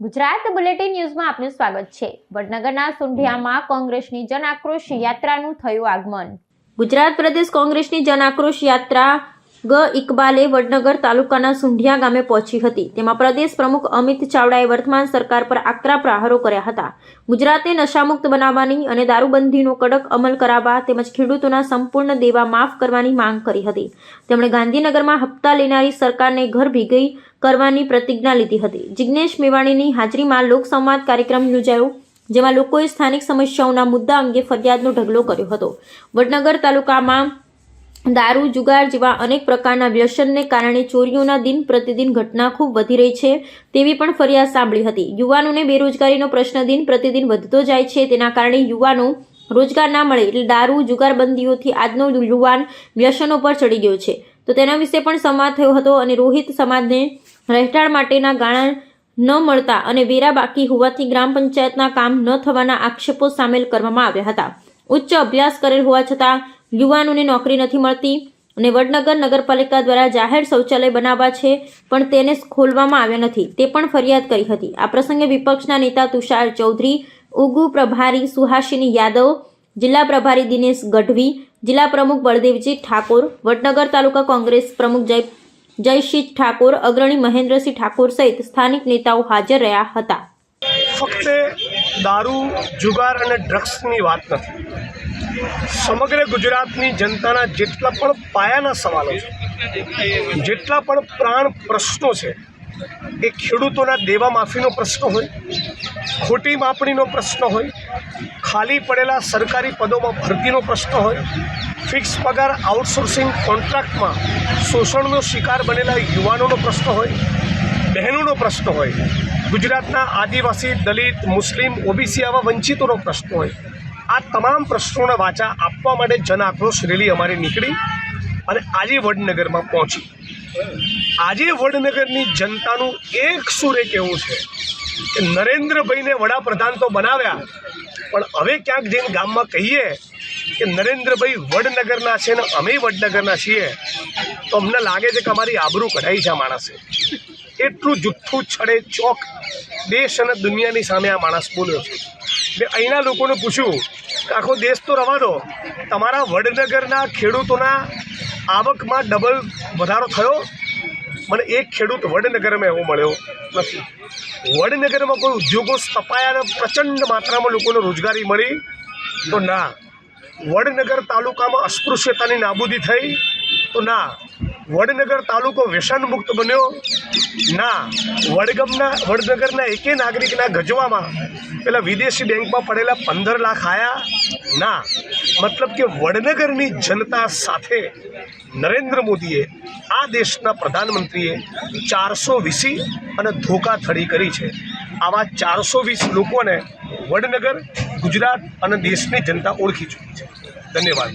Gujarat bulletin ન્યૂઝમાં આપનું સ્વાગત છે। વડનગરના સુંઢિયામાં કોંગ્રેસની જન આક્રોશ યાત્રાનું થયું આગમન। ગુજરાત પ્રદેશ કોંગ્રેસની જન આક્રોશ યાત્રા ઇકબાલે વડનગર તાલુકાના સુંઢિયા ગામે પહોંચી હતી। તેમાં પ્રદેશ પ્રમુખ અમિત ચાવડાએ વર્તમાન સરકાર પર આકરા પ્રહારો કર્યા હતા। ગુજરાતને નશામુક્ત બનાવવાની અને દારૂબંધીનો કડક અમલ કરાવવા તેમજ ખેડૂતોના સંપૂર્ણ દેવા માફ કરવાની માંગ કરી હતી। તેમણે ગાંધીનગરમાં હપ્તા લેનારી સરકારને ઘર ભેગી કરવાની પ્રતિજ્ઞા લીધી હતી। જિગ્નેશ મેવાણીની હાજરીમાં લોકસંવાદ કાર્યક્રમ યોજાયો, જેમાં લોકોએ સ્થાનિક સમસ્યાઓના મુદ્દા અંગે ફરિયાદનો ઢગલો કર્યો હતો। વડનગર તાલુકામાં દારૂ, જુગાર જેવા અનેક પ્રકારના વ્યસનને કારણે ચોરીઓના દિન પ્રતિદિન ઘટના ખૂબ વધી રહી છે તેવી પણ ફરિયાદ સાંભળી હતી। યુવાનોને બેરોજગારીનો પ્રશ્ન દિન પ્રતિદિન વધતો જાય છે, તેના કારણે યુવાનો રોજગાર ના મળે એટલે દારૂ, જુગારબંધીઓથી આજનો યુવાન વ્યસનો પર ચડી ગયો છે। તો તેના વિશે પણ સંવાદ થયો હતો અને રોહિત સમાજને રહેઠાણ માટેના ગાળા ન મળતા અને વેરા બાકી હોવાથી ગ્રામ પંચાયતના કામ ન થવાના આક્ષેપો સામેલ કરવામાં આવ્યા હતા। ઉચ્ચ અભ્યાસ કરેલ હોવા છતાં યુવાનોને નોકરી નથી મળતી અને વડનગર નગરપાલિકા દ્વારા જાહેર શૌચાલય બનાવવા છે પણ તેને ખોલવામાં આવ્યા નથી તે પણ ફરિયાદ કરી હતી। આ પ્રસંગે વિપક્ષના નેતા તુષાર ચૌધરી, ઉગુ પ્રભારી સુહાસિની યાદવ, જિલ્લા પ્રભારી દિનેશ ગઢવી, જિલ્લા પ્રમુખ બળદેવજી ઠાકોર, વડનગર તાલુકા કોંગ્રેસ પ્રમુખ જયસિંહ ઠાકોર, અગ્રણી મહેન્દ્રસિંહ ઠાકોર સહિત સ્થાનિક નેતાઓ હાજર રહ્યા હતા। ફક્ત દારૂ, જુગાર અને ડ્રગ્સની વાત નથી, સમગ્ર ગુજરાતની જનતાના જેટલા પણ પાયાના સવાલો છે, જેટલા પણ પ્રાણ પ્રશ્નો છે, એ ખેડૂતોના દેવા માફીનો પ્રશ્ન હોય, ખોટી માપણીનો પ્રશ્ન હોય, ખાલી પડેલા સરકારી પદોમાં ભરતીનો પ્રશ્ન હોય, ફિક્સ પગાર આઉટસોર્સિંગ કોન્ટ્રાક્ટમાં શોષણનો શિકાર બનેલા યુવાનોનો પ્રશ્ન હોય, બહેનોનો પ્રશ્ન હોય, ગુજરાતના આદિવાસી, દલિત, મુસ્લિમ, ઓબીસી આવા વંચિતોનો પ્રશ્ન હોય, આ તમામ પ્રશ્નોને વાચા આપવા માટે જન આક્રોશ રેલી અમારી નીકળી અને આજે વડનગરમાં પહોંચી। આજે વડનગરની જનતાનું એક સુરે કહેવું છે કે નરેન્દ્રભાઈને વડાપ્રધાન તો બનાવ્યા, પણ હવે ક્યાંક જઈને ગામમાં કહીએ કે નરેન્દ્રભાઈ વડનગરના છે ને અમે વડનગરના છીએ તો અમને લાગે છે કે અમારી આબરૂ કઢાઈ છે આ માણસે। એટલું જુઠ્ઠું છડે ચોક દેશ અને દુનિયાની સામે આ માણસ બોલ્યો છે। મેં અહીંના લોકોને પૂછ્યું કે આખો દેશ તો રવા દો, તમારા વડનગરના ખેડૂતોના આવકમાં ડબલ વધારો થયો? મને એક ખેડૂત વડનગરમાં એવો મળ્યો નથી। વડનગરમાં કોઈ ઉદ્યોગો સ્થપાયા અને પ્રચંડ માત્રામાં લોકોને રોજગારી મળી તો ના। વડનગર તાલુકામાં અસ્પૃશ્યતાની નાબૂદી થઈ તો ના। વડનગર તાલુકો વ્યસન મુક્ત બન્યો ના। વડનગરના એકે નાગરિકના ગજવામાં પેલા વિદેશી બેંકમાં પડેલા 15 લાખ આયા ના। મતલબ કે વડનગરની જનતા સાથે નરેન્દ્ર મોદીએ, આ દેશના પ્રધાનમંત્રીએ 420 અને ધોખાધડી કરી છે। આવા 420 લોકોને વડનગર, ગુજરાત અને દેશની જનતા ઓળખી ચૂકી છે। ધન્યવાદ।